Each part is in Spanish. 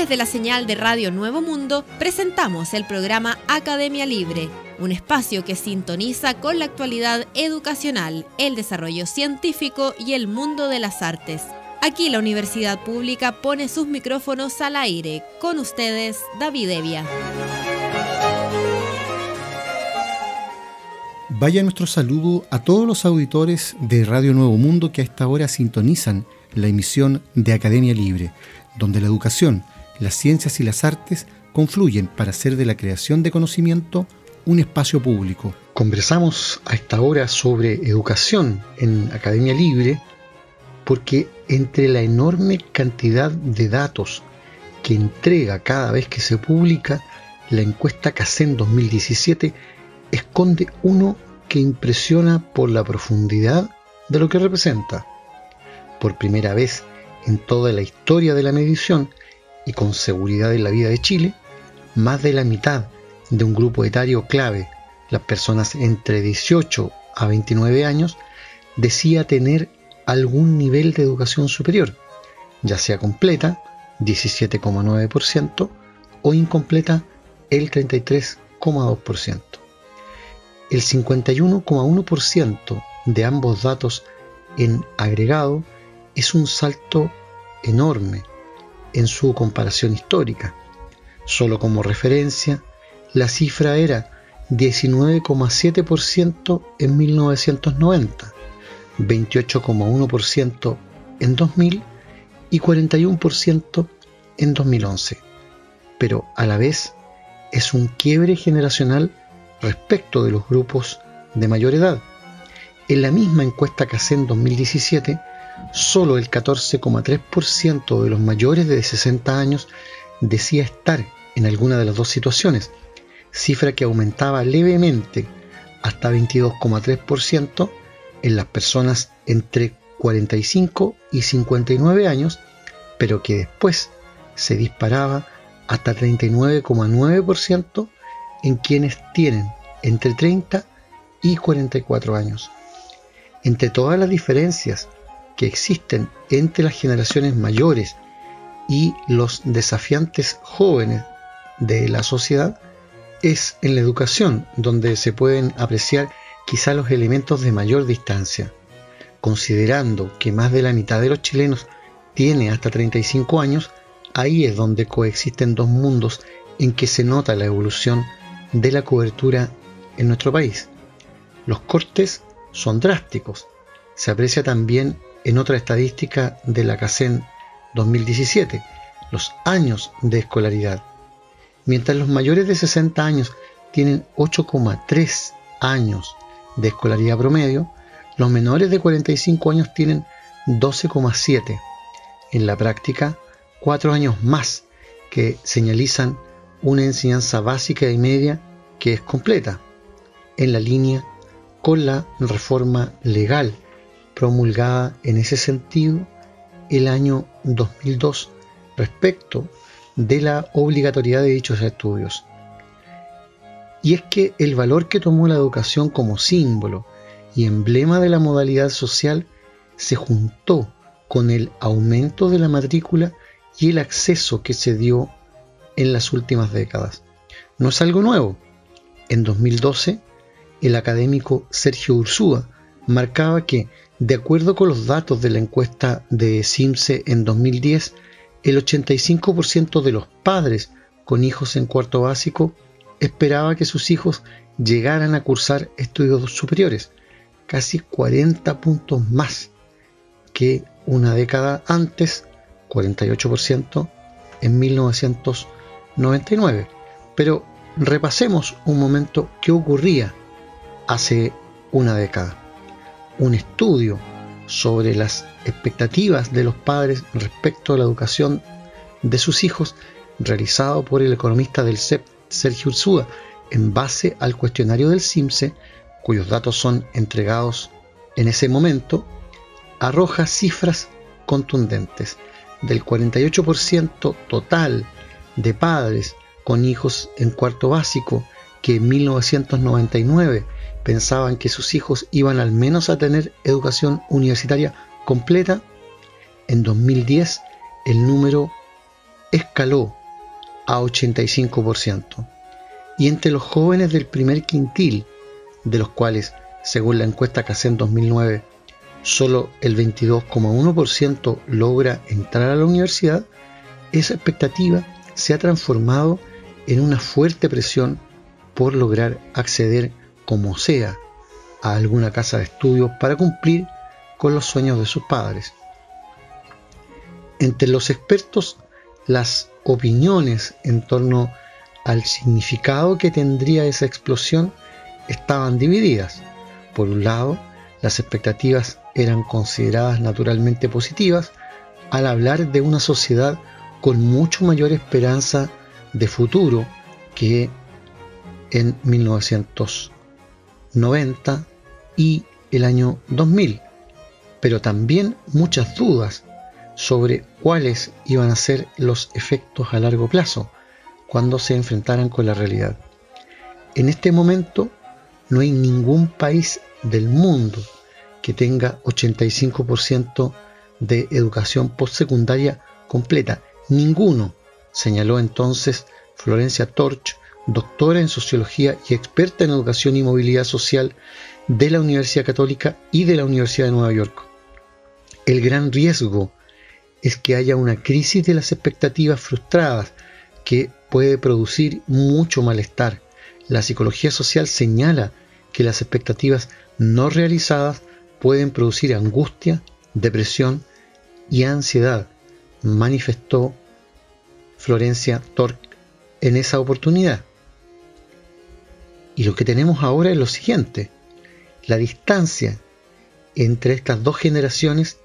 Desde la señal de Radio Nuevo Mundo presentamos el programa Academia Libre, un espacio que sintoniza con la actualidad educacional, el desarrollo científico y el mundo de las artes. Aquí la Universidad Pública pone sus micrófonos al aire. Con ustedes, David Evia. Vaya nuestro saludo a todos los auditores de Radio Nuevo Mundo que a esta hora sintonizan la emisión de Academia Libre, donde la educación, las ciencias y las artes confluyen para hacer de la creación de conocimiento un espacio público. Conversamos a esta hora sobre educación en Academia Libre porque entre la enorme cantidad de datos que entrega cada vez que se publica, la encuesta CACEN 2017 esconde uno que impresiona por la profundidad de lo que representa. Por primera vez en toda la historia de la medición y con seguridad en la vida de Chile, más de la mitad de un grupo etario clave, las personas entre 18 a 29 años, decía tener algún nivel de educación superior, ya sea completa, 17,9%, o incompleta, el 33,2%. El 51,1% de ambos datos en agregado es un salto enorme en su comparación histórica. Solo como referencia, la cifra era 19,7% en 1990, 28,1% en 2000 y 41% en 2011. Pero a la vez es un quiebre generacional respecto de los grupos de mayor edad. En la misma encuesta CACEN 2017, solo el 14,3% de los mayores de 60 años decía estar en alguna de las dos situaciones, cifra que aumentaba levemente hasta 22,3% en las personas entre 45 y 59 años, pero que después se disparaba hasta 39,9% en quienes tienen entre 30 y 44 años. Entre todas las diferencias que existen entre las generaciones mayores y los desafiantes jóvenes de la sociedad, es en la educación donde se pueden apreciar quizá los elementos de mayor distancia. Considerando que más de la mitad de los chilenos tiene hasta 35 años, ahí es donde coexisten dos mundos en que se nota la evolución de la cobertura en nuestro país. Los cortes son drásticos. Se aprecia también en otra estadística de la CACEN 2017, los años de escolaridad. Mientras los mayores de 60 años tienen 8,3 años de escolaridad promedio, los menores de 45 años tienen 12,7. En la práctica, 4 años más que señalizan una enseñanza básica y media que es completa, en la línea con la reforma legal promulgada en ese sentido el año 2002 respecto de la obligatoriedad de dichos estudios. Y es que el valor que tomó la educación como símbolo y emblema de la modalidad social se juntó con el aumento de la matrícula y el acceso que se dio en las últimas décadas. No es algo nuevo. En 2012, el académico Sergio Ursúa marcaba que, de acuerdo con los datos de la encuesta de CIMSE en 2010, el 85% de los padres con hijos en cuarto básico esperaba que sus hijos llegaran a cursar estudios superiores, casi 40 puntos más que una década antes, 48% en 1999. Pero repasemos un momento qué ocurría hace una década. Un estudio sobre las expectativas de los padres respecto a la educación de sus hijos, realizado por el economista del CEP, Sergio Ursúa, en base al cuestionario del CIMSE, cuyos datos son entregados en ese momento, arroja cifras contundentes. Del 48% total de padres con hijos en cuarto básico que en 1999 pensaban que sus hijos iban al menos a tener educación universitaria completa, en 2010 el número escaló a 85%. Y entre los jóvenes del primer quintil, de los cuales, según la encuesta CACEN 2009, solo el 22,1% logra entrar a la universidad, esa expectativa se ha transformado en una fuerte presión por lograr acceder como sea a alguna casa de estudios para cumplir con los sueños de sus padres. Entre los expertos, las opiniones en torno al significado que tendría esa explosión estaban divididas. Por un lado, las expectativas eran consideradas naturalmente positivas al hablar de una sociedad con mucho mayor esperanza de futuro que en 1990 y el año 2000, pero también muchas dudas sobre cuáles iban a ser los efectos a largo plazo cuando se enfrentaran con la realidad. En este momento no hay ningún país del mundo que tenga 85% de educación postsecundaria completa. Ninguno, señaló entonces Florencia Torch, doctora en sociología y experta en educación y movilidad social de la Universidad Católica y de la Universidad de Nueva York. El gran riesgo es que haya una crisis de las expectativas frustradas que puede producir mucho malestar. La psicología social señala que las expectativas no realizadas pueden producir angustia, depresión y ansiedad, manifestó Florencia Torch en esa oportunidad. Y lo que tenemos ahora es lo siguiente: la distancia entre estas dos generaciones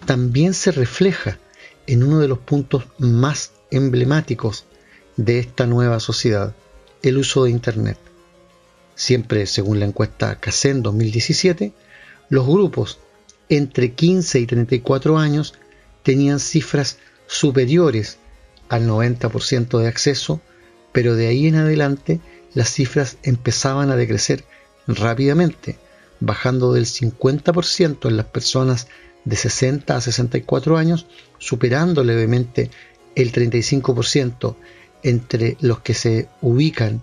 también se refleja en uno de los puntos más emblemáticos de esta nueva sociedad, el uso de Internet. Siempre según la encuesta CACEN 2017, los grupos entre 15 y 34 años tenían cifras superiores al 90% de acceso, pero de ahí en adelante las cifras empezaban a decrecer rápidamente, bajando del 50% en las personas de 60 a 64 años, superando levemente el 35% entre los que se ubican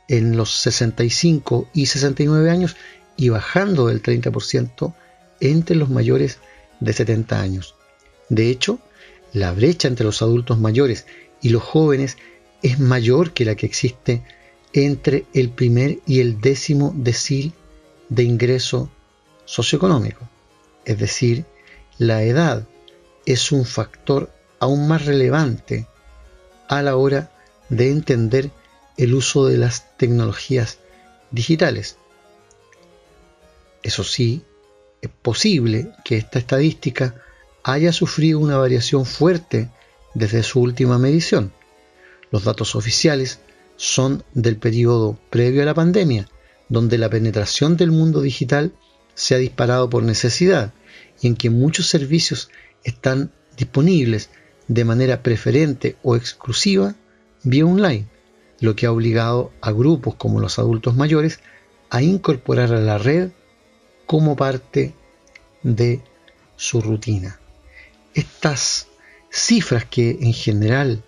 en los 65 y 69 años y bajando del 30% entre los mayores de 70 años. De hecho, la brecha entre los adultos mayores y los jóvenes es mayor que la que existe entre el primer y el 10º decil de ingreso socioeconómico. Es decir, la edad es un factor aún más relevante a la hora de entender el uso de las tecnologías digitales. Eso sí, es posible que esta estadística haya sufrido una variación fuerte desde su última medición. Los datos oficiales son del periodo previo a la pandemia, donde la penetración del mundo digital se ha disparado por necesidad y en que muchos servicios están disponibles de manera preferente o exclusiva vía online, lo que ha obligado a grupos como los adultos mayores a incorporar a la red como parte de su rutina. Estas cifras, que en general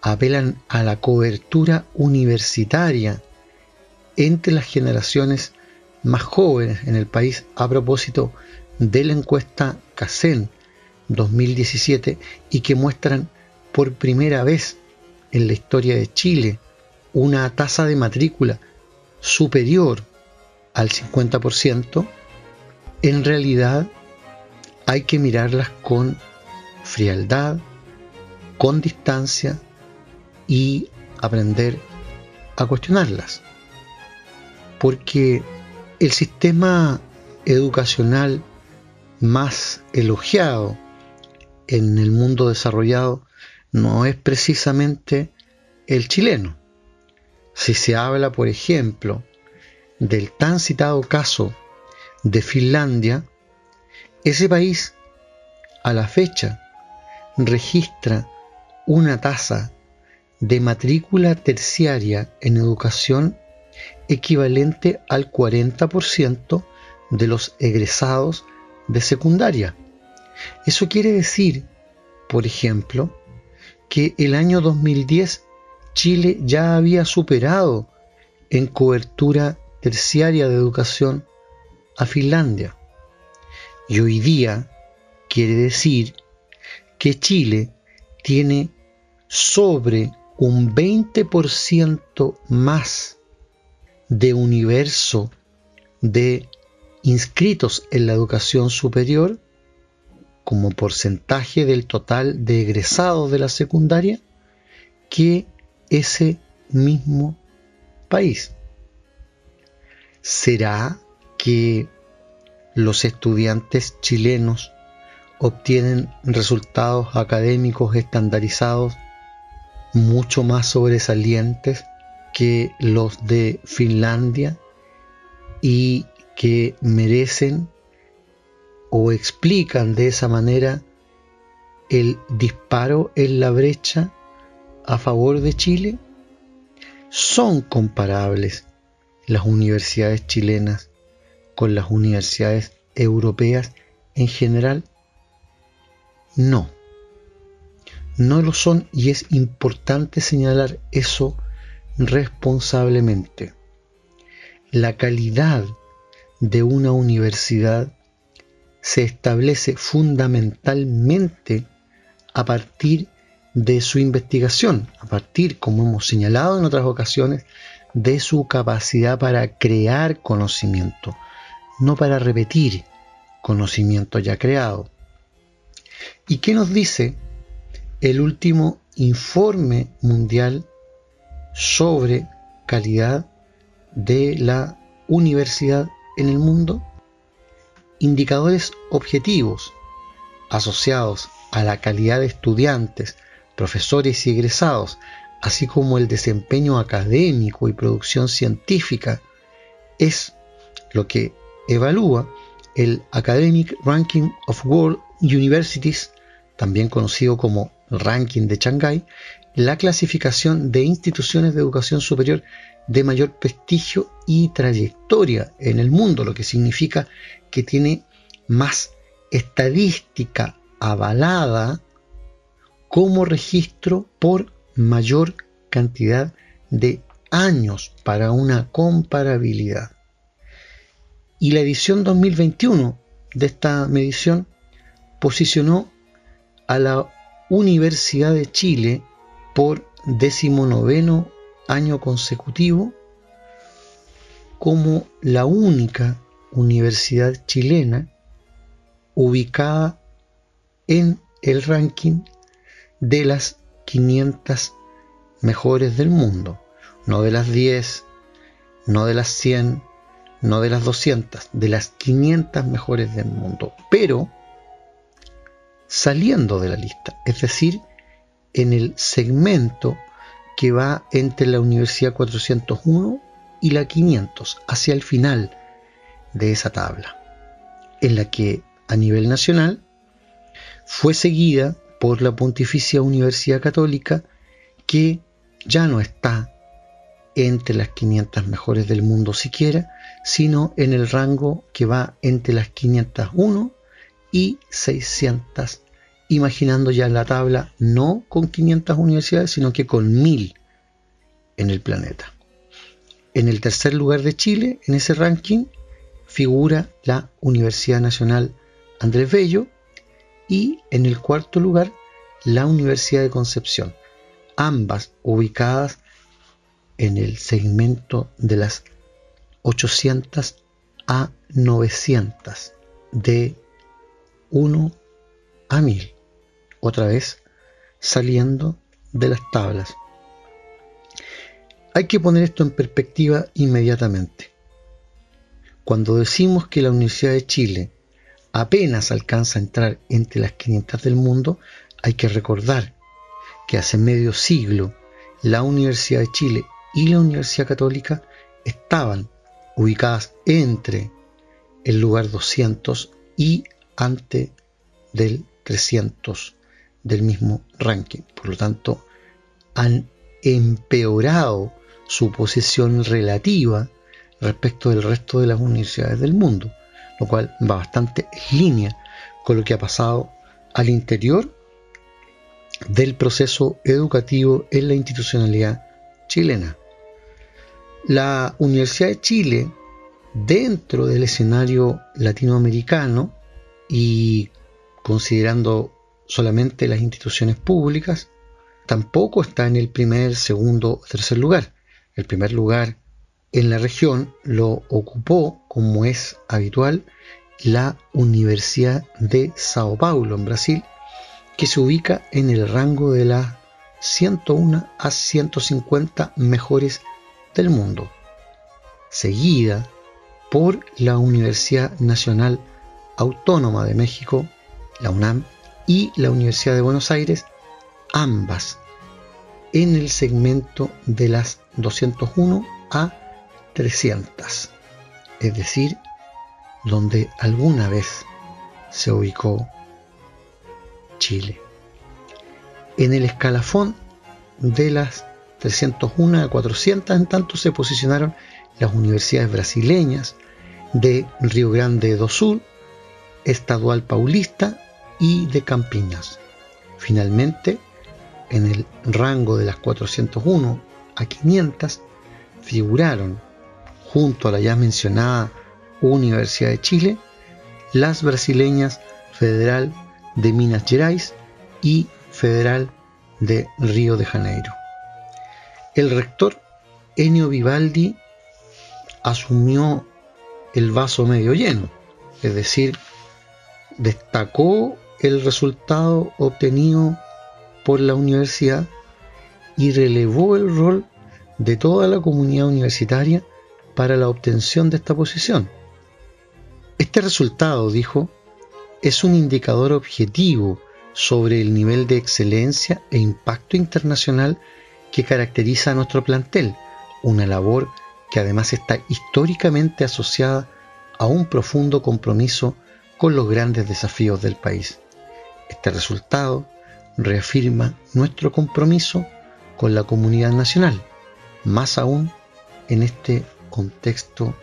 apelan a la cobertura universitaria entre las generaciones más jóvenes en el país a propósito de la encuesta CACEN 2017 y que muestran por primera vez en la historia de Chile una tasa de matrícula superior al 50%, en realidad hay que mirarlas con frialdad, con distancia y aprender a cuestionarlas. Porque el sistema educacional más elogiado en el mundo desarrollado no es precisamente el chileno. Si se habla, por ejemplo, del tan citado caso de Finlandia, ese país a la fecha registra una tasa de matrícula terciaria en educación equivalente al 40% de los egresados de secundaria. Eso quiere decir, por ejemplo, que el año 2010 Chile ya había superado en cobertura terciaria de educación a Finlandia. Y hoy día quiere decir que Chile tiene sobre un 20% más de universo de inscritos en la educación superior como porcentaje del total de egresados de la secundaria que ese mismo país. ¿Será que los estudiantes chilenos obtienen resultados académicos estandarizados mucho más sobresalientes que los de Finlandia y que merecen o explican de esa manera el disparo en la brecha a favor de Chile? ¿Son comparables las universidades chilenas con las universidades europeas en general? No, no lo son, y es importante señalar eso responsablemente. La calidad de una universidad se establece fundamentalmente a partir de su investigación, a partir, como hemos señalado en otras ocasiones, de su capacidad para crear conocimiento, no para repetir conocimiento ya creado. ¿Y qué nos dice el último informe mundial sobre calidad de la universidad en el mundo? Indicadores objetivos asociados a la calidad de estudiantes, profesores y egresados, así como el desempeño académico y producción científica, es lo que evalúa el Academic Ranking of World Universities, también conocido como Ranking de Shanghái, la clasificación de instituciones de educación superior de mayor prestigio y trayectoria en el mundo, lo que significa que tiene más estadística avalada como registro por mayor cantidad de años para una comparabilidad. Y la edición 2021 de esta medición posicionó a la Universidad de Chile por 19º año consecutivo como la única universidad chilena ubicada en el ranking de las 500 mejores del mundo, no de las 10, no de las 100, no de las 200, de las 500 mejores del mundo, pero saliendo de la lista, es decir, en el segmento que va entre la Universidad 401 y la 500, hacia el final de esa tabla, en la que a nivel nacional fue seguida por la Pontificia Universidad Católica, que ya no está entre las 500 mejores del mundo siquiera, sino en el rango que va entre las 501 y 600, imaginando ya la tabla no con 500 universidades, sino que con 1000 en el planeta. En el tercer lugar de Chile, en ese ranking, figura la Universidad Nacional Andrés Bello, y en el cuarto lugar la Universidad de Concepción, ambas ubicadas en el segmento de las 800 a 900, de 1 a 1000, otra vez saliendo de las tablas. Hay que poner esto en perspectiva inmediatamente. Cuando decimos que la Universidad de Chile apenas alcanza a entrar entre las 500 del mundo, hay que recordar que hace medio siglo la Universidad de Chile y la Universidad Católica estaban ubicadas entre el lugar 200 y ante del 300 del mismo ranking. Por lo tanto, han empeorado su posición relativa respecto del resto de las universidades del mundo, lo cual va bastante en línea con lo que ha pasado al interior del proceso educativo en la institucionalidad chilena. La Universidad de Chile, dentro del escenario latinoamericano y considerando solamente las instituciones públicas, tampoco está en el primer, segundo o tercer lugar. El primer lugar en la región lo ocupó, como es habitual, la Universidad de Sao Paulo, en Brasil, que se ubica en el rango de las 101 a 150 mejores del mundo, seguida por la Universidad Nacional Autónoma de México, la UNAM, y la Universidad de Buenos Aires, ambas en el segmento de las 201 a 300, es decir, donde alguna vez se ubicó Chile. En el escalafón de las 301 a 400, en tanto, se posicionaron las universidades brasileñas de Río Grande do Sul, Estadual Paulista y de Campinas. Finalmente, en el rango de las 401 a 500 figuraron, junto a la ya mencionada Universidad de Chile, las brasileñas Federal de Minas Gerais y Federal de Río de Janeiro. El rector Ennio Vivaldi asumió el vaso medio lleno, es decir, destacó el resultado obtenido por la universidad y relevó el rol de toda la comunidad universitaria para la obtención de esta posición. Este resultado, dijo, es un indicador objetivo sobre el nivel de excelencia e impacto internacional que caracteriza a nuestro plantel, una labor que además está históricamente asociada a un profundo compromiso con los grandes desafíos del país. Este resultado reafirma nuestro compromiso con la comunidad nacional, más aún en este contexto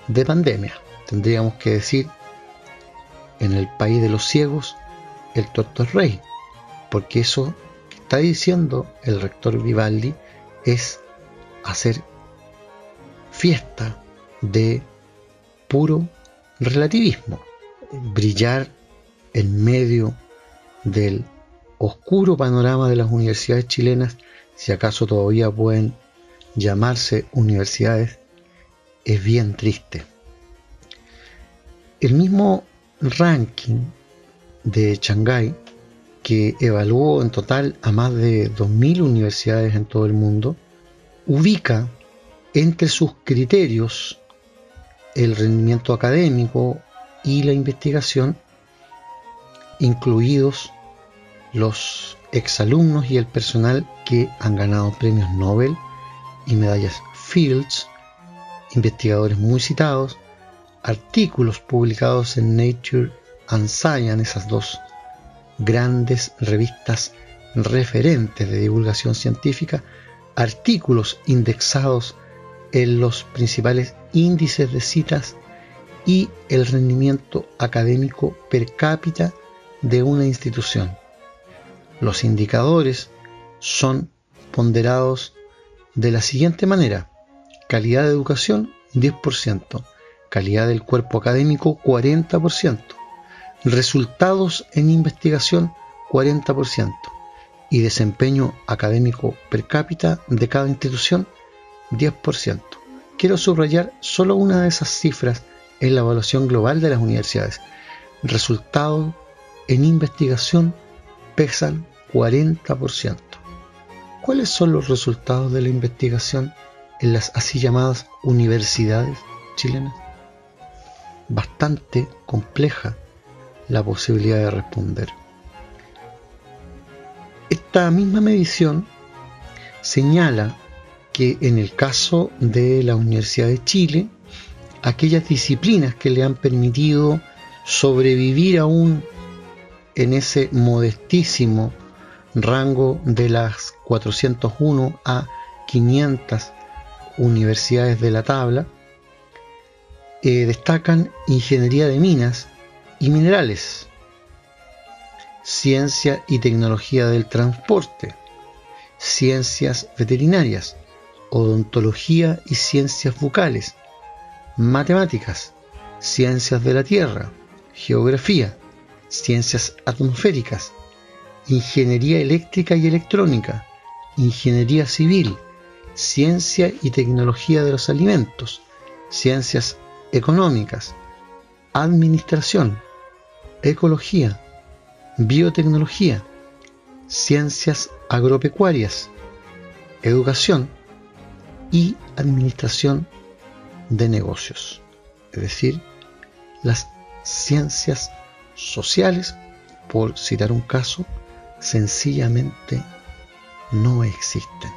de pandemia. Tendríamos que decir, en el país de los ciegos, el tuerto es rey, porque eso que está diciendo el rector Vivaldi es hacer fiesta de puro relativismo, brillar en medio del oscuro panorama de las universidades chilenas, si acaso todavía pueden llamarse universidades, es bien triste. El mismo ranking de Shanghái, que evaluó en total a más de 2.000 universidades en todo el mundo, ubica entre sus criterios el rendimiento académico y la investigación, incluidos los exalumnos y el personal que han ganado premios Nobel y medallas Fields, investigadores muy citados, artículos publicados en Nature and Science, esas dos grandes revistas referentes de divulgación científica, artículos indexados en los principales índices de citas y el rendimiento académico per cápita de una institución. Los indicadores son ponderados de la siguiente manera: calidad de educación 10%, calidad del cuerpo académico 40%, resultados en investigación 40% y desempeño académico per cápita de cada institución 10%. Quiero subrayar solo una de esas cifras en la evaluación global de las universidades. Resultados en investigación pesan 40%. ¿Cuáles son los resultados de la investigación en las así llamadas universidades chilenas? Bastante compleja la posibilidad de responder. Esta misma medición señala que en el caso de la Universidad de Chile, aquellas disciplinas que le han permitido sobrevivir aún en ese modestísimo rango de las 401 a 500 universidades de la tabla, destacan ingeniería de minas y minerales, ciencia y tecnología del transporte, ciencias veterinarias, odontología y ciencias bucales, matemáticas, ciencias de la Tierra, geografía, ciencias atmosféricas, ingeniería eléctrica y electrónica, ingeniería civil, ciencia y tecnología de los alimentos, ciencias económicas, administración, ecología, biotecnología, ciencias agropecuarias, educación y administración de negocios. Es decir, las ciencias sociales, por citar un caso, sencillamente no existen.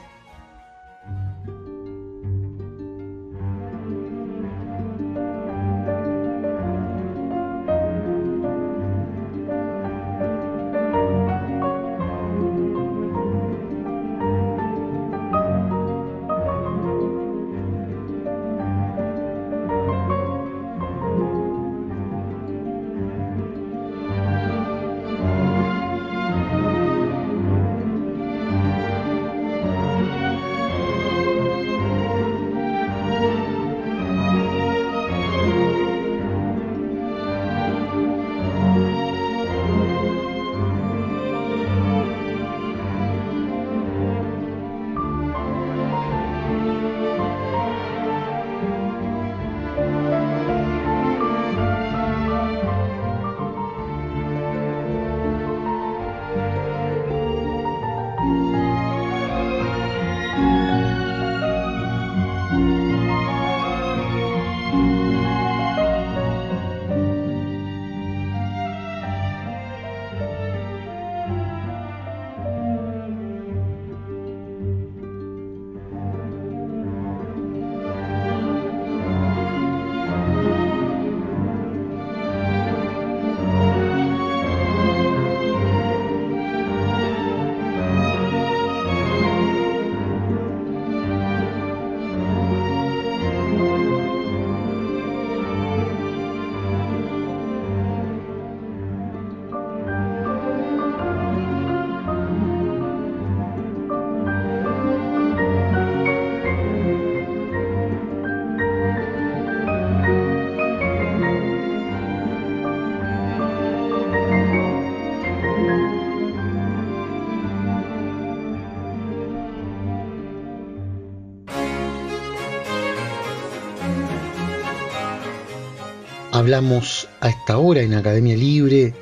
Hablamos a esta hora en Academia Libre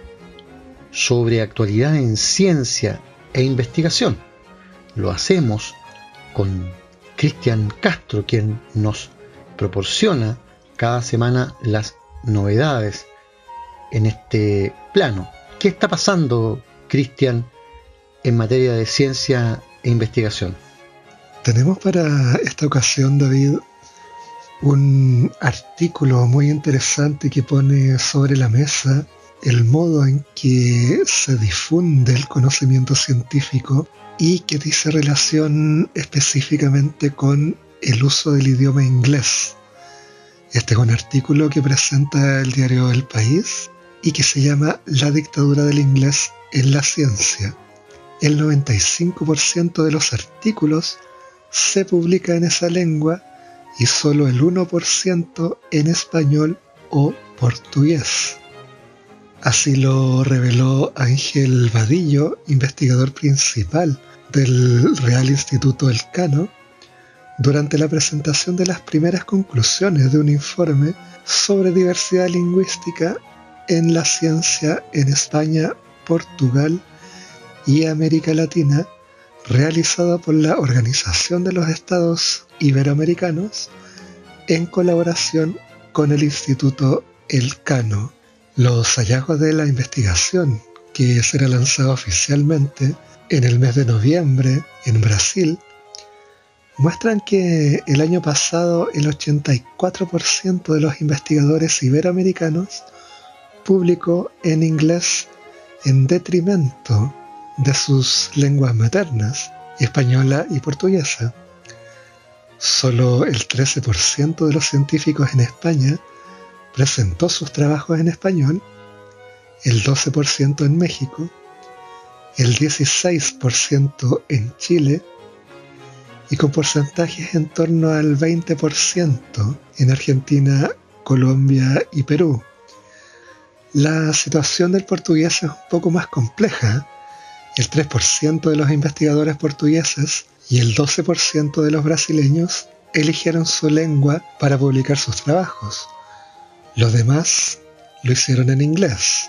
sobre actualidad en ciencia e investigación. Lo hacemos con Cristian Castro, quien nos proporciona cada semana las novedades en este plano. ¿Qué está pasando, Cristian, en materia de ciencia e investigación? Tenemos para esta ocasión, David, un artículo muy interesante que pone sobre la mesa el modo en que se difunde el conocimiento científico y que dice relación específicamente con el uso del idioma inglés. Este es un artículo que presenta el diario El País y que se llama La dictadura del inglés en la ciencia. El 95% de los artículos se publica en esa lengua y solo el 1% en español o portugués. Así lo reveló Ángel Vadillo, investigador principal del Real Instituto Elcano, durante la presentación de las primeras conclusiones de un informe sobre diversidad lingüística en la ciencia en España, Portugal y América Latina, realizada por la Organización de los Estados Iberoamericanos en colaboración con el Instituto Elcano. Los hallazgos de la investigación, que será lanzada oficialmente en el mes de noviembre en Brasil, muestran que el año pasado el 84% de los investigadores iberoamericanos publicó en inglés en detrimento de sus lenguas maternas, española y portuguesa. Solo el 13% de los científicos en España presentó sus trabajos en español, el 12% en México el 16% en Chile y con porcentajes en torno al 20% en Argentina, Colombia y Perú. La situación del portugués es un poco más compleja. El 3% de los investigadores portugueses y el 12% de los brasileños eligieron su lengua para publicar sus trabajos. Los demás lo hicieron en inglés.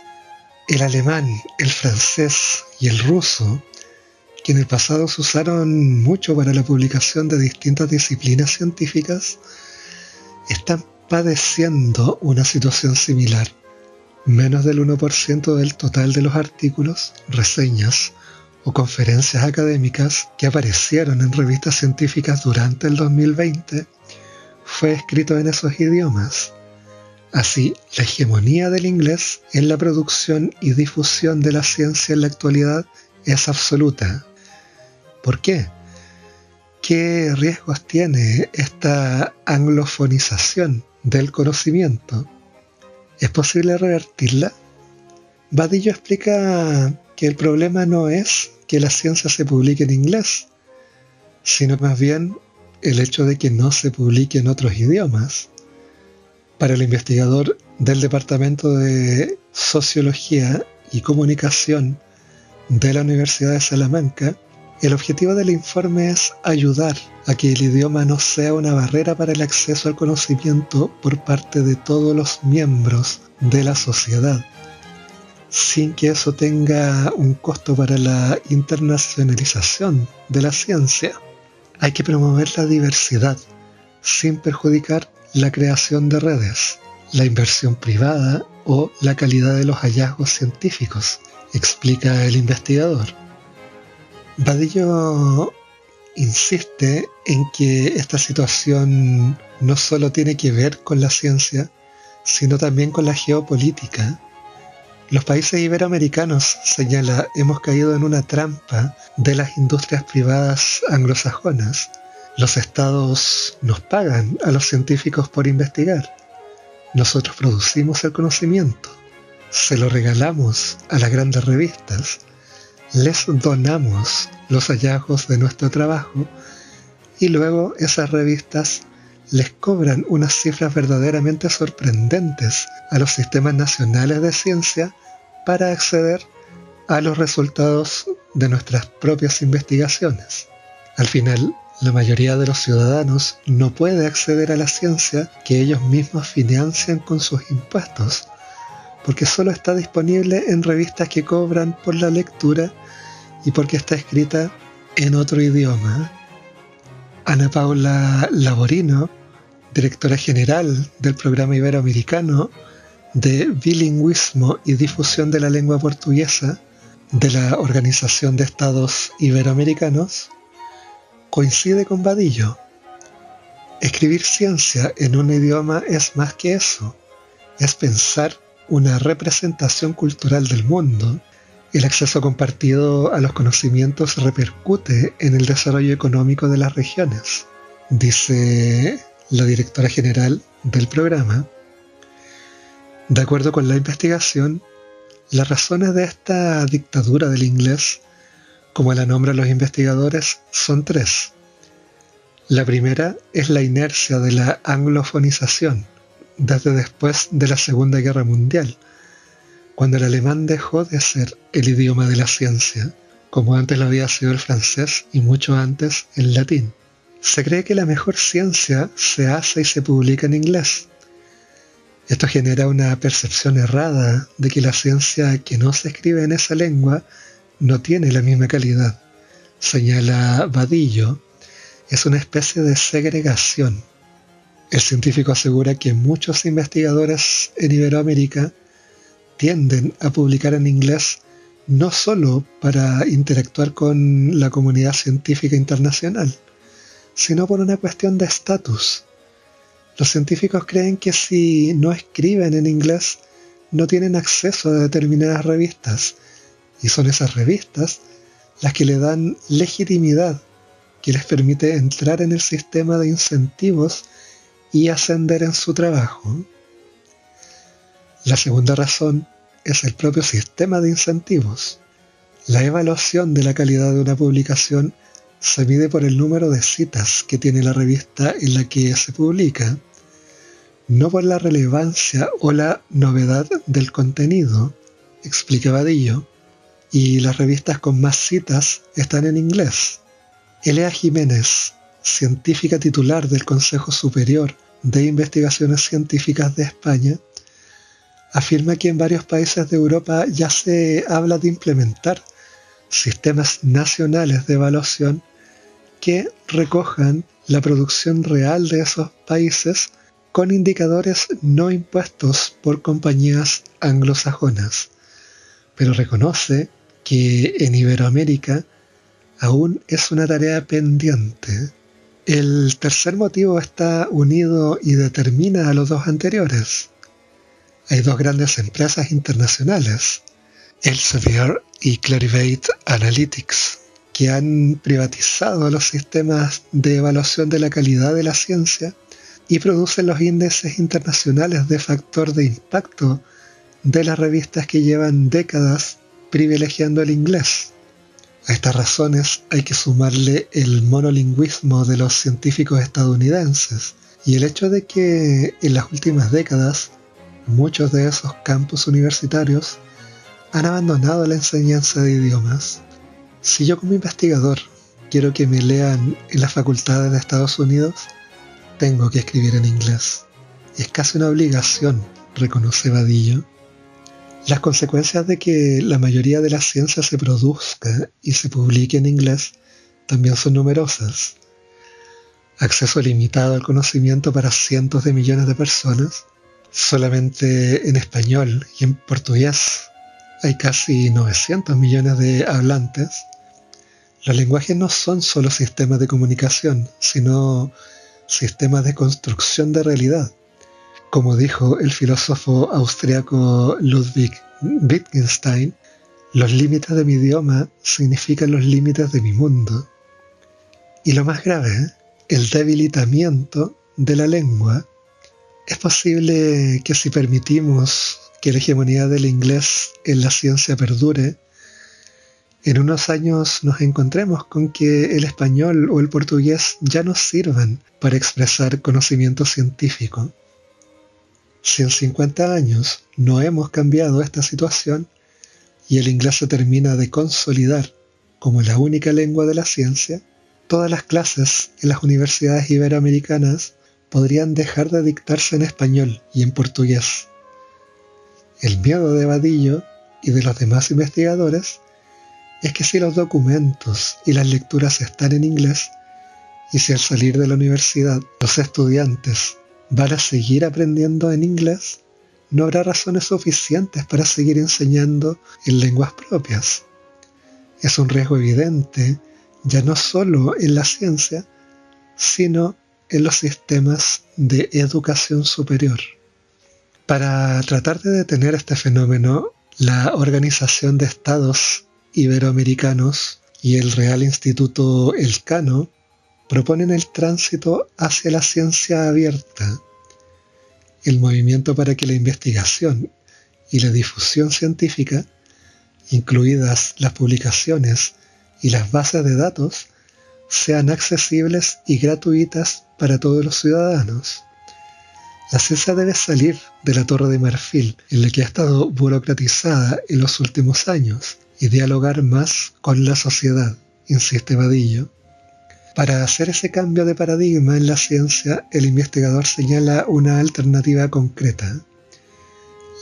El alemán, el francés y el ruso, que en el pasado se usaron mucho para la publicación de distintas disciplinas científicas, están padeciendo una situación similar. Menos del 1% del total de los artículos, reseñas o conferencias académicas que aparecieron en revistas científicas durante el 2020 fue escrito en esos idiomas. Así, la hegemonía del inglés en la producción y difusión de la ciencia en la actualidad es absoluta. ¿Por qué? ¿Qué riesgos tiene esta anglofonización del conocimiento? ¿Es posible revertirla? Vadillo explica que el problema no es que la ciencia se publique en inglés, sino más bien el hecho de que no se publique en otros idiomas. Para el investigador del Departamento de Sociología y Comunicación de la Universidad de Salamanca, el objetivo del informe es ayudar a que el idioma no sea una barrera para el acceso al conocimiento por parte de todos los miembros de la sociedad, sin que eso tenga un costo para la internacionalización de la ciencia. Hay que promover la diversidad, sin perjudicar la creación de redes, la inversión privada o la calidad de los hallazgos científicos, explica el investigador. Vadillo insiste en que esta situación no solo tiene que ver con la ciencia, sino también con la geopolítica. Los países iberoamericanos, señala, hemos caído en una trampa de las industrias privadas anglosajonas. Los estados nos pagan a los científicos por investigar. Nosotros producimos el conocimiento, se lo regalamos a las grandes revistas, les donamos los hallazgos de nuestro trabajo y luego esas revistas les cobran unas cifras verdaderamente sorprendentes a los sistemas nacionales de ciencia para acceder a los resultados de nuestras propias investigaciones. Al final, la mayoría de los ciudadanos no puede acceder a la ciencia que ellos mismos financian con sus impuestos, porque solo está disponible en revistas que cobran por la lectura y porque está escrita en otro idioma. Ana Paula Laborino, directora general del Programa Iberoamericano de Bilingüismo y Difusión de la Lengua Portuguesa de la Organización de Estados Iberoamericanos, coincide con Vadillo. Escribir ciencia en un idioma es más que eso, es pensar una representación cultural del mundo. El acceso compartido a los conocimientos repercute en el desarrollo económico de las regiones, dice la directora general del programa. De acuerdo con la investigación, las razones de esta dictadura del inglés, como la nombran los investigadores, son tres. La primera es la inercia de la anglofonización, desde después de la Segunda Guerra Mundial, cuando el alemán dejó de ser el idioma de la ciencia, como antes lo había sido el francés y mucho antes el latín. Se cree que la mejor ciencia se hace y se publica en inglés. Esto genera una percepción errada de que la ciencia que no se escribe en esa lengua no tiene la misma calidad. Señala Vadillo, es una especie de segregación. El científico asegura que muchos investigadores en Iberoamérica tienden a publicar en inglés no solo para interactuar con la comunidad científica internacional, sino por una cuestión de estatus. Los científicos creen que si no escriben en inglés, no tienen acceso a determinadas revistas, y son esas revistas las que le dan legitimidad, que les permite entrar en el sistema de incentivos y ascender en su trabajo. La segunda razón es el propio sistema de incentivos. La evaluación de la calidad de una publicación se mide por el número de citas que tiene la revista en la que se publica, no por la relevancia o la novedad del contenido, explica Vadillo, y las revistas con más citas están en inglés. Elea Jiménez, científica titular del Consejo Superior de Investigaciones Científicas de España, afirma que en varios países de Europa ya se habla de implementar sistemas nacionales de evaluación que recojan la producción real de esos países con indicadores no impuestos por compañías anglosajonas, pero reconoce que en Iberoamérica aún es una tarea pendiente. El tercer motivo está unido y determina a los dos anteriores. Hay dos grandes empresas internacionales, Elsevier y Clarivate Analytics, que han privatizado los sistemas de evaluación de la calidad de la ciencia y producen los índices internacionales de factor de impacto de las revistas que llevan décadas privilegiando el inglés. A estas razones hay que sumarle el monolingüismo de los científicos estadounidenses y el hecho de que en las últimas décadas muchos de esos campus universitarios han abandonado la enseñanza de idiomas. Si yo como investigador quiero que me lean en las facultades de Estados Unidos, tengo que escribir en inglés. Es casi una obligación, reconoce Vadillo. Las consecuencias de que la mayoría de la ciencia se produzca y se publique en inglés también son numerosas. Acceso limitado al conocimiento para cientos de millones de personas. Solamente en español y en portugués hay casi 900 millones de hablantes. Los lenguajes no son solo sistemas de comunicación, sino sistemas de construcción de realidad. Como dijo el filósofo austriaco Ludwig Wittgenstein, los límites de mi idioma significan los límites de mi mundo. Y lo más grave, el debilitamiento de la lengua. Es posible que si permitimos que la hegemonía del inglés en la ciencia perdure, en unos años nos encontremos con que el español o el portugués ya no sirvan para expresar conocimiento científico. Si en 50 años no hemos cambiado esta situación y el inglés se termina de consolidar como la única lengua de la ciencia, todas las clases en las universidades iberoamericanas podrían dejar de dictarse en español y en portugués. El miedo de Vadillo y de los demás investigadores es que si los documentos y las lecturas están en inglés y si al salir de la universidad los estudiantes van a seguir aprendiendo en inglés, no habrá razones suficientes para seguir enseñando en lenguas propias. Es un riesgo evidente, ya no solo en la ciencia, sino en los sistemas de educación superior. Para tratar de detener este fenómeno, la Organización de Estados Iberoamericanos y el Real Instituto Elcano proponen el tránsito hacia la ciencia abierta, el movimiento para que la investigación y la difusión científica, incluidas las publicaciones y las bases de datos, sean accesibles y gratuitas para todos los ciudadanos. La ciencia debe salir de la torre de marfil en la que ha estado burocratizada en los últimos años y dialogar más con la sociedad, insiste Vadillo. Para hacer ese cambio de paradigma en la ciencia, el investigador señala una alternativa concreta: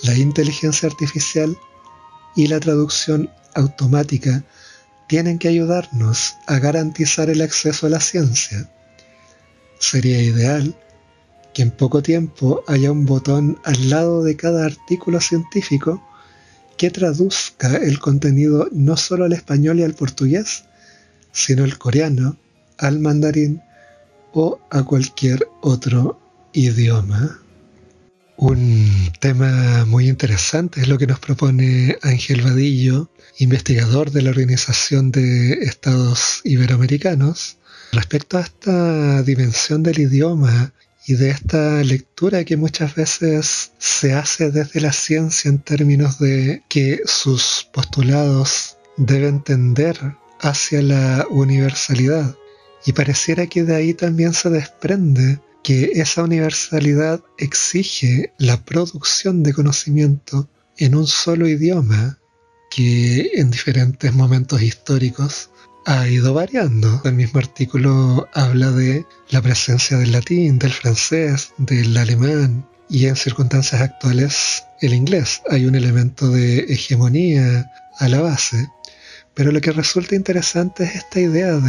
la inteligencia artificial y la traducción automática tienen que ayudarnos a garantizar el acceso a la ciencia. Sería ideal que en poco tiempo haya un botón al lado de cada artículo científico que traduzca el contenido no solo al español y al portugués, sino al coreano, al mandarín o a cualquier otro idioma. Un tema muy interesante es lo que nos propone Ángel Vadillo, investigador de la Organización de Estados Iberoamericanos, respecto a esta dimensión del idioma y de esta lectura que muchas veces se hace desde la ciencia en términos de que sus postulados deben tender hacia la universalidad. Y pareciera que de ahí también se desprende que esa universalidad exige la producción de conocimiento en un solo idioma que en diferentes momentos históricos ha ido variando. El mismo artículo habla de la presencia del latín, del francés, del alemán y en circunstancias actuales el inglés. Hay un elemento de hegemonía a la base. Pero lo que resulta interesante es esta idea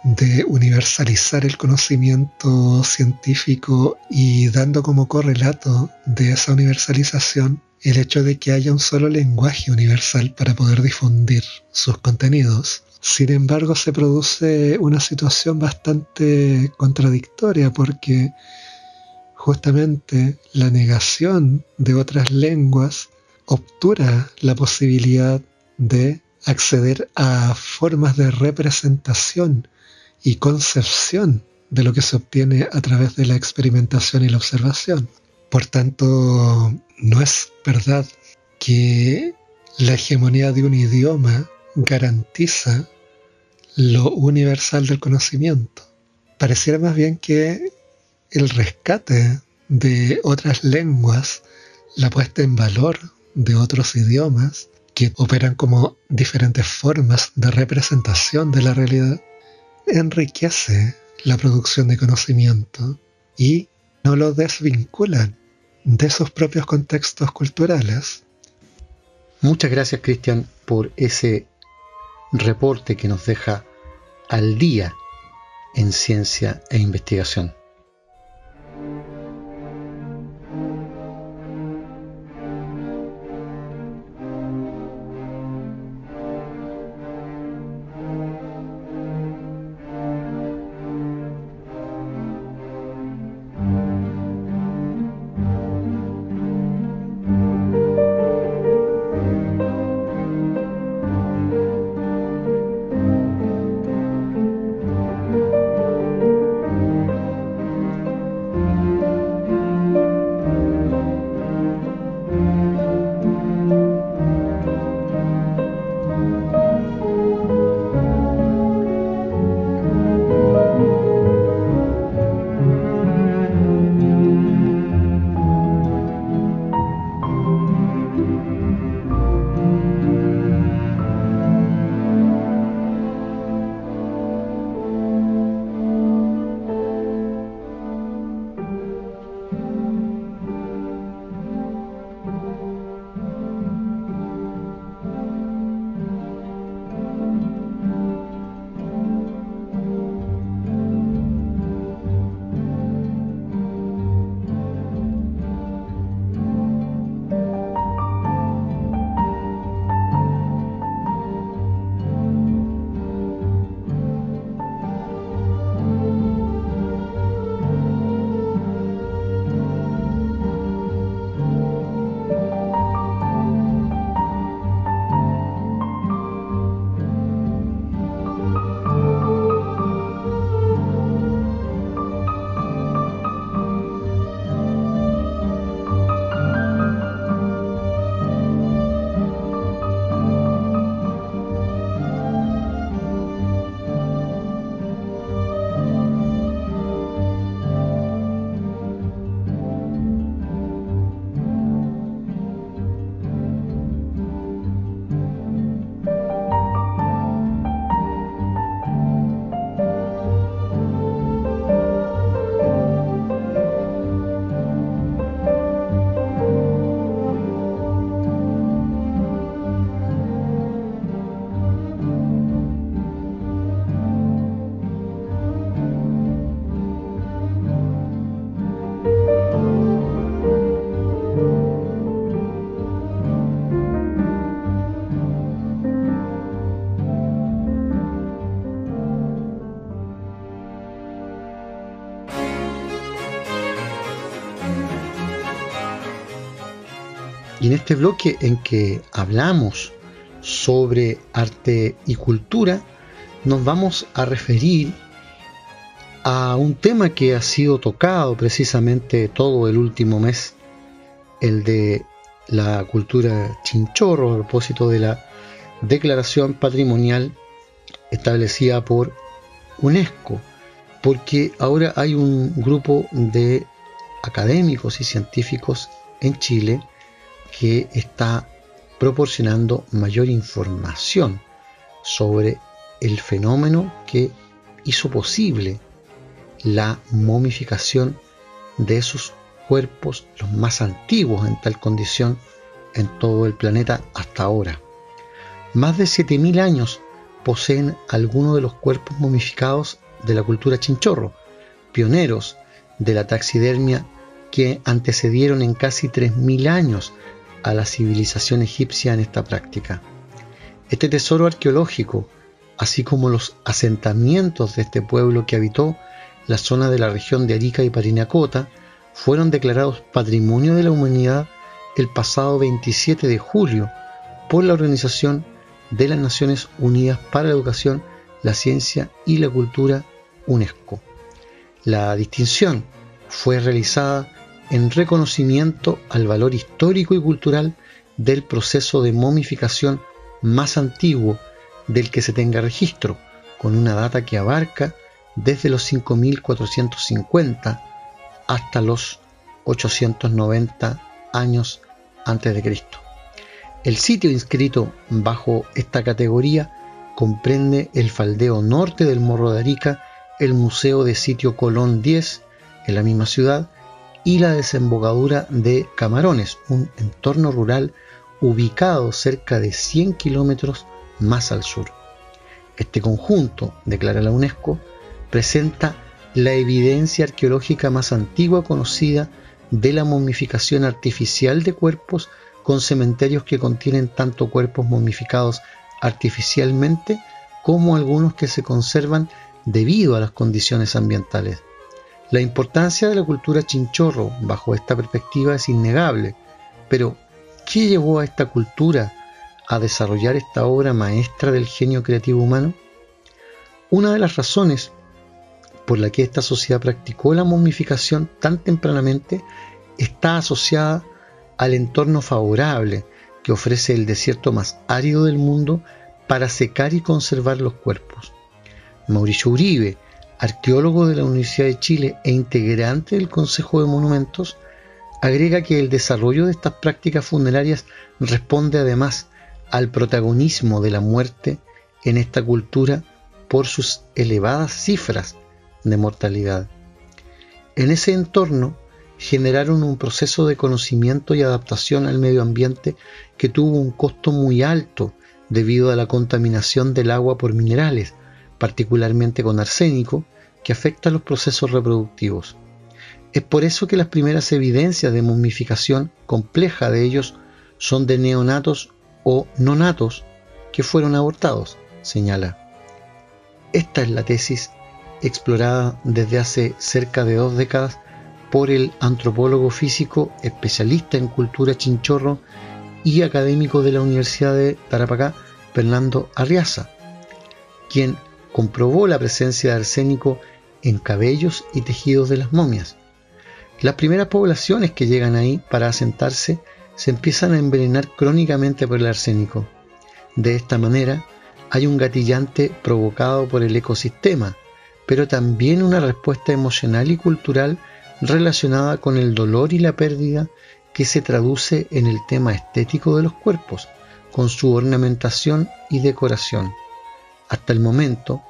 de universalizar el conocimiento científico y dando como correlato de esa universalización el hecho de que haya un solo lenguaje universal para poder difundir sus contenidos. Sin embargo, se produce una situación bastante contradictoria porque justamente la negación de otras lenguas obtura la posibilidad de acceder a formas de representación y concepción de lo que se obtiene a través de la experimentación y la observación. Por tanto, no es verdad que la hegemonía de un idioma garantiza lo universal del conocimiento. Pareciera más bien que el rescate de otras lenguas, la puesta en valor de otros idiomas, que operan como diferentes formas de representación de la realidad, enriquece la producción de conocimiento y no lo desvinculan de sus propios contextos culturales. Muchas gracias, Cristian, por ese reporte que nos deja al día en ciencia e investigación. Y en este bloque en que hablamos sobre arte y cultura, nos vamos a referir a un tema que ha sido tocado precisamente todo el último mes, el de la cultura chinchorro, a propósito de la declaración patrimonial establecida por UNESCO, porque ahora hay un grupo de académicos y científicos en Chile que está proporcionando mayor información sobre el fenómeno que hizo posible la momificación de esos cuerpos, los más antiguos en tal condición en todo el planeta hasta ahora. Más de 7.000 años poseen algunos de los cuerpos momificados de la cultura chinchorro, pioneros de la taxidermia que antecedieron en casi 3.000 años a la civilización egipcia en esta práctica. Este tesoro arqueológico, así como los asentamientos de este pueblo que habitó la zona de la región de Arica y Parinacota, fueron declarados Patrimonio de la Humanidad el pasado 27 de julio por la Organización de las Naciones Unidas para la Educación, la Ciencia y la Cultura, UNESCO. La distinción fue realizada en reconocimiento al valor histórico y cultural del proceso de momificación más antiguo del que se tenga registro, con una data que abarca desde los 5.450 hasta los 890 años antes de Cristo. El sitio inscrito bajo esta categoría comprende el faldeo norte del Morro de Arica, el Museo de Sitio Colón 10 en la misma ciudad y la desembocadura de Camarones, un entorno rural ubicado cerca de 100 kilómetros más al sur. Este conjunto, declara la UNESCO, presenta la evidencia arqueológica más antigua conocida de la momificación artificial de cuerpos con cementerios que contienen tanto cuerpos momificados artificialmente como algunos que se conservan debido a las condiciones ambientales. La importancia de la cultura chinchorro bajo esta perspectiva es innegable, pero ¿qué llevó a esta cultura a desarrollar esta obra maestra del genio creativo humano? Una de las razones por la que esta sociedad practicó la momificación tan tempranamente está asociada al entorno favorable que ofrece el desierto más árido del mundo para secar y conservar los cuerpos. Mauricio Uribe, arqueólogo de la Universidad de Chile e integrante del Consejo de Monumentos, agrega que el desarrollo de estas prácticas funerarias responde además al protagonismo de la muerte en esta cultura por sus elevadas cifras de mortalidad. En ese entorno generaron un proceso de conocimiento y adaptación al medio ambiente que tuvo un costo muy alto debido a la contaminación del agua por minerales, particularmente con arsénico, que afecta a los procesos reproductivos. Es por eso que las primeras evidencias de momificación compleja de ellos son de neonatos o nonatos que fueron abortados, señala. Esta es la tesis explorada desde hace cerca de 2 décadas por el antropólogo físico, especialista en cultura chinchorro y académico de la Universidad de Tarapacá, Fernando Arriaza, quien comprobó la presencia de arsénico en cabellos y tejidos de las momias. Las primeras poblaciones que llegan ahí para asentarse se empiezan a envenenar crónicamente por el arsénico. De esta manera, hay un gatillante provocado por el ecosistema, pero también una respuesta emocional y cultural relacionada con el dolor y la pérdida que se traduce en el tema estético de los cuerpos, con su ornamentación y decoración. Hasta el momento,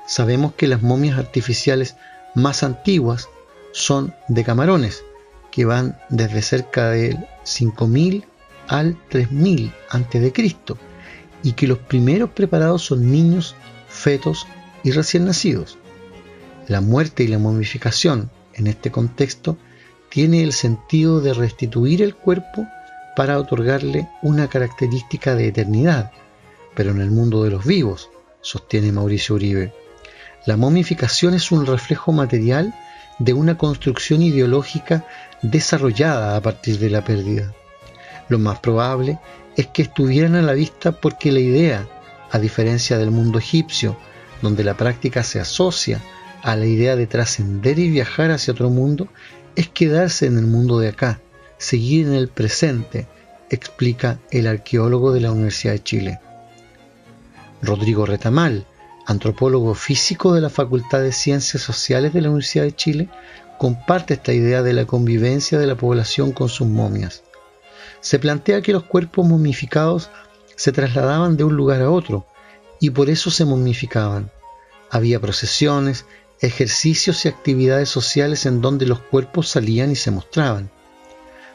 sabemos que las momias artificiales más antiguas son de Camarones, que van desde cerca del 5000 al 3000 a.C., y que los primeros preparados son niños, fetos y recién nacidos. La muerte y la momificación, en este contexto, tiene el sentido de restituir el cuerpo para otorgarle una característica de eternidad, pero en el mundo de los vivos, sostiene Mauricio Uribe. La momificación es un reflejo material de una construcción ideológica desarrollada a partir de la pérdida. Lo más probable es que estuvieran a la vista porque la idea, a diferencia del mundo egipcio, donde la práctica se asocia a la idea de trascender y viajar hacia otro mundo, es quedarse en el mundo de acá, seguir en el presente, explica el arqueólogo de la Universidad de Chile. Rodrigo Retamal, antropólogo físico de la Facultad de Ciencias Sociales de la Universidad de Chile, comparte esta idea de la convivencia de la población con sus momias. Se plantea que los cuerpos momificados se trasladaban de un lugar a otro y por eso se momificaban. Había procesiones, ejercicios y actividades sociales en donde los cuerpos salían y se mostraban.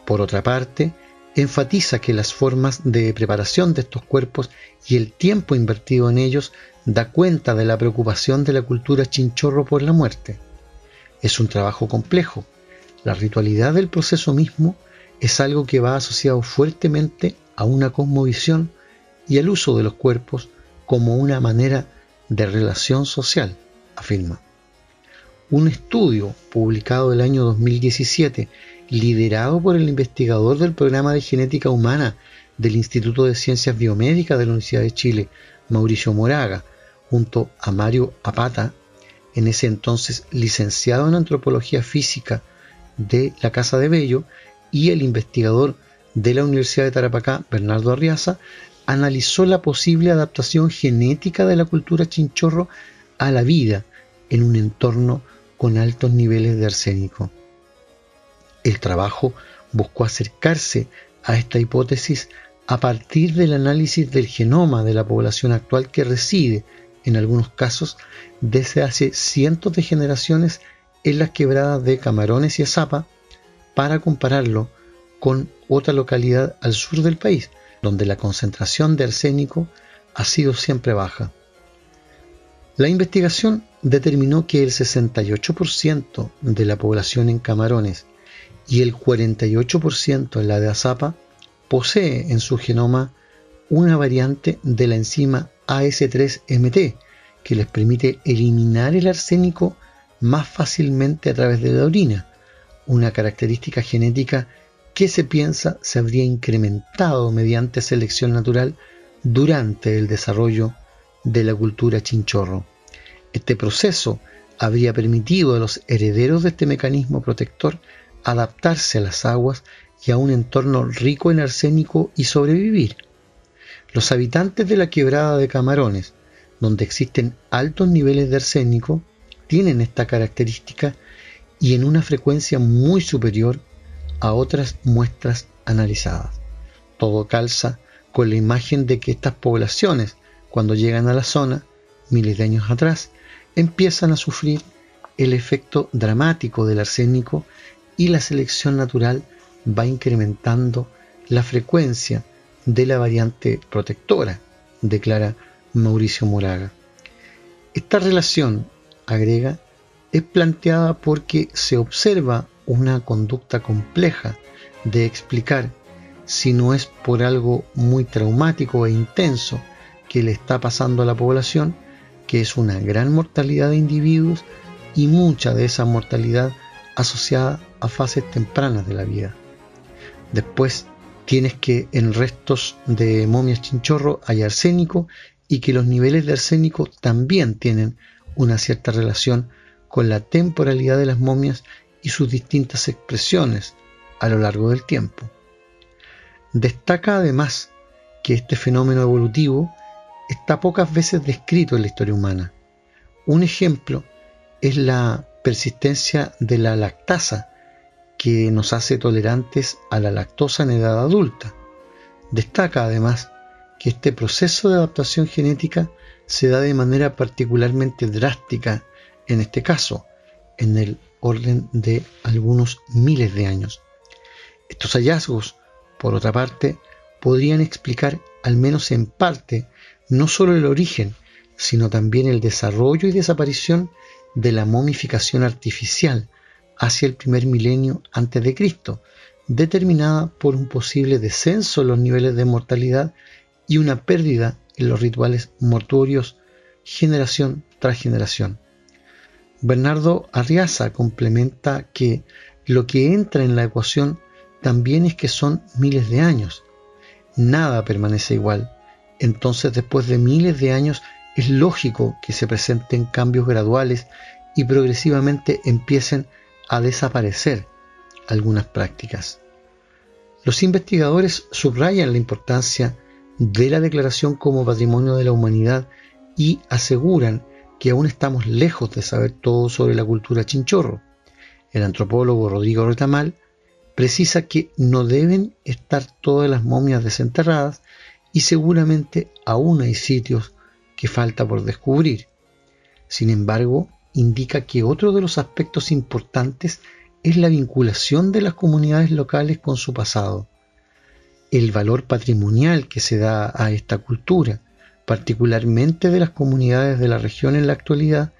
Por otra parte, enfatiza que las formas de preparación de estos cuerpos y el tiempo invertido en ellos da cuenta de la preocupación de la cultura chinchorro por la muerte. Es un trabajo complejo. La ritualidad del proceso mismo es algo que va asociado fuertemente a una cosmovisión y al uso de los cuerpos como una manera de relación social, afirma. Un estudio publicado el año 2017, liderado por el investigador del programa de genética humana del Instituto de Ciencias Biomédicas de la Universidad de Chile, Mauricio Moraga, junto a Mario Apata, en ese entonces licenciado en Antropología Física de la Casa de Bello, y el investigador de la Universidad de Tarapacá, Bernardo Arriaza, analizó la posible adaptación genética de la cultura chinchorro a la vida en un entorno con altos niveles de arsénico. El trabajo buscó acercarse a esta hipótesis a partir del análisis del genoma de la población actual que reside, en algunos casos, desde hace cientos de generaciones en las quebradas de Camarones y Azapa, para compararlo con otra localidad al sur del país, donde la concentración de arsénico ha sido siempre baja. La investigación determinó que el 68% de la población en Camarones y el 48% en la de Azapa posee en su genoma una variante de la enzima AS3MT que les permite eliminar el arsénico más fácilmente a través de la orina, una característica genética que se piensa se habría incrementado mediante selección natural durante el desarrollo de la cultura chinchorro. Este proceso habría permitido a los herederos de este mecanismo protector adaptarse a las aguas y a un entorno rico en arsénico y sobrevivir. Los habitantes de la quebrada de Camarones, donde existen altos niveles de arsénico, tienen esta característica y en una frecuencia muy superior a otras muestras analizadas. Todo calza con la imagen de que estas poblaciones, cuando llegan a la zona, miles de años atrás, empiezan a sufrir el efecto dramático del arsénico y la selección natural va incrementando la frecuencia de la variante protectora, declara Mauricio Moraga. Esta relación, agrega, es planteada porque se observa una conducta compleja de explicar si no es por algo muy traumático e intenso que le está pasando a la población, que es una gran mortalidad de individuos y mucha de esa mortalidad asociada a fases tempranas de la vida. Después tienes que en restos de momias chinchorro hay arsénico y que los niveles de arsénico también tienen una cierta relación con la temporalidad de las momias y sus distintas expresiones a lo largo del tiempo. Destaca además que este fenómeno evolutivo está pocas veces descrito en la historia humana. Un ejemplo es la persistencia de la lactasa, que nos hace tolerantes a la lactosa en edad adulta. Destaca además que este proceso de adaptación genética se da de manera particularmente drástica en este caso, en el orden de algunos miles de años. Estos hallazgos, por otra parte, podrían explicar, al menos en parte, no solo el origen, sino también el desarrollo y desaparición de la momificación artificial hacia el primer milenio antes de Cristo, determinada por un posible descenso en los niveles de mortalidad y una pérdida en los rituales mortuorios generación tras generación. Bernardo Arriaza complementa que lo que entra en la ecuación también es que son miles de años. Nada permanece igual. Entonces, después de miles de años, es lógico que se presenten cambios graduales y progresivamente empiecen a desaparecer algunas prácticas. Los investigadores subrayan la importancia de la declaración como Patrimonio de la Humanidad y aseguran que aún estamos lejos de saber todo sobre la cultura chinchorro. El antropólogo Rodrigo Retamal precisa que no deben estar todas las momias desenterradas y seguramente aún hay sitios que falta por descubrir. Sin embargo, indica que otro de los aspectos importantes es la vinculación de las comunidades locales con su pasado, el valor patrimonial que se da a esta cultura, particularmente de las comunidades de la región en la actualidad,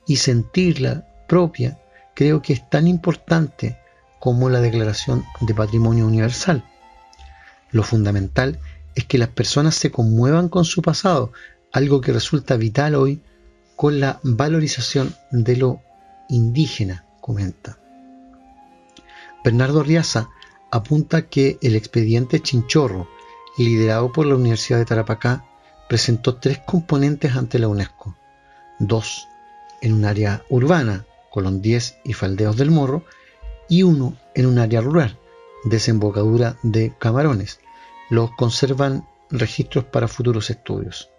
y sentirla propia creo que es tan importante como la Declaración de Patrimonio Universal. Lo fundamental es que las personas se conmuevan con su pasado, algo que resulta vital hoy con la valorización de lo indígena, comenta. Bernardo Arriaza apunta que el expediente Chinchorro, liderado por la Universidad de Tarapacá, presentó 3 componentes ante la UNESCO, 2 en un área urbana, Colón 10 y Faldeos del Morro, y 1 en un área rural, desembocadura de Camarones. Los conservan registros para futuros estudios.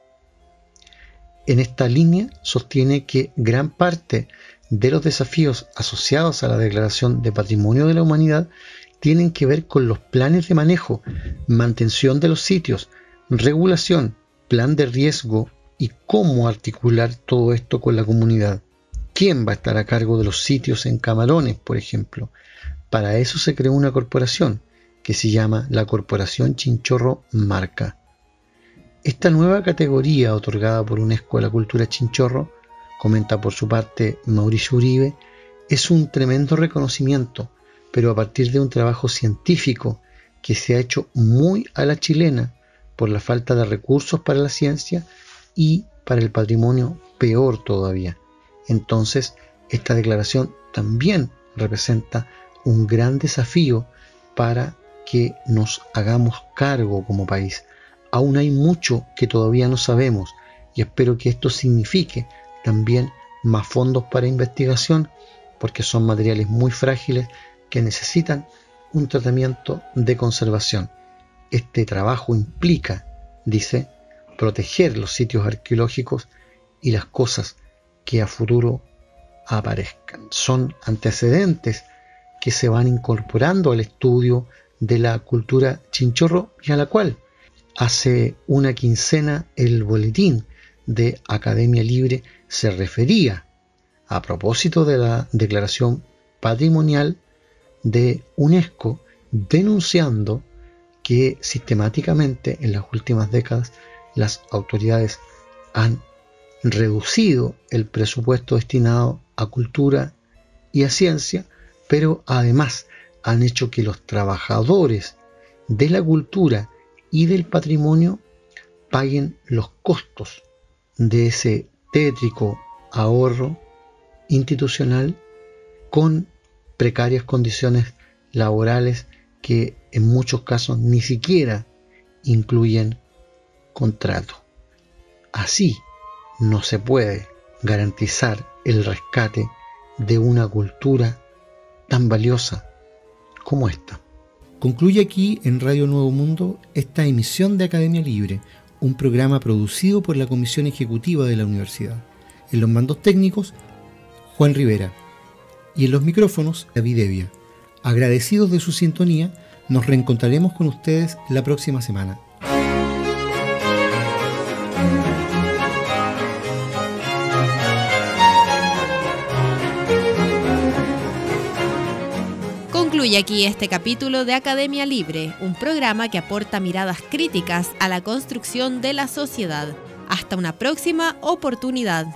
En esta línea sostiene que gran parte de los desafíos asociados a la Declaración de Patrimonio de la Humanidad tienen que ver con los planes de manejo, mantención de los sitios, regulación, plan de riesgo y cómo articular todo esto con la comunidad. ¿Quién va a estar a cargo de los sitios en Camarones, por ejemplo? Para eso se creó una corporación que se llama la Corporación Chinchorro Marca. Esta nueva categoría otorgada por UNESCO a la cultura chinchorro, comenta por su parte Mauricio Uribe, es un tremendo reconocimiento, pero a partir de un trabajo científico que se ha hecho muy a la chilena por la falta de recursos para la ciencia y para el patrimonio peor todavía. Entonces, esta declaración también representa un gran desafío para que nos hagamos cargo como país. Aún hay mucho que todavía no sabemos y espero que esto signifique también más fondos para investigación, porque son materiales muy frágiles que necesitan un tratamiento de conservación. Este trabajo implica, dice, proteger los sitios arqueológicos y las cosas que a futuro aparezcan. Son antecedentes que se van incorporando al estudio de la cultura chinchorro y a la cual hace una quincena el boletín de Academia Libre se refería a propósito de la declaración patrimonial de UNESCO, denunciando que sistemáticamente en las últimas décadas las autoridades han reducido el presupuesto destinado a cultura y a ciencia, pero además han hecho que los trabajadores de la cultura y del patrimonio paguen los costos de ese tétrico ahorro institucional con precarias condiciones laborales que en muchos casos ni siquiera incluyen contrato. Así no se puede garantizar el rescate de una cultura tan valiosa como esta. Concluye aquí en Radio Nuevo Mundo esta emisión de Academia Libre, un programa producido por la Comisión Ejecutiva de la Universidad. En los mandos técnicos, Juan Rivera. Y en los micrófonos, David Evia. Agradecidos de su sintonía, nos reencontraremos con ustedes la próxima semana. Concluye aquí este capítulo de Academia Libre, un programa que aporta miradas críticas a la construcción de la sociedad. Hasta una próxima oportunidad.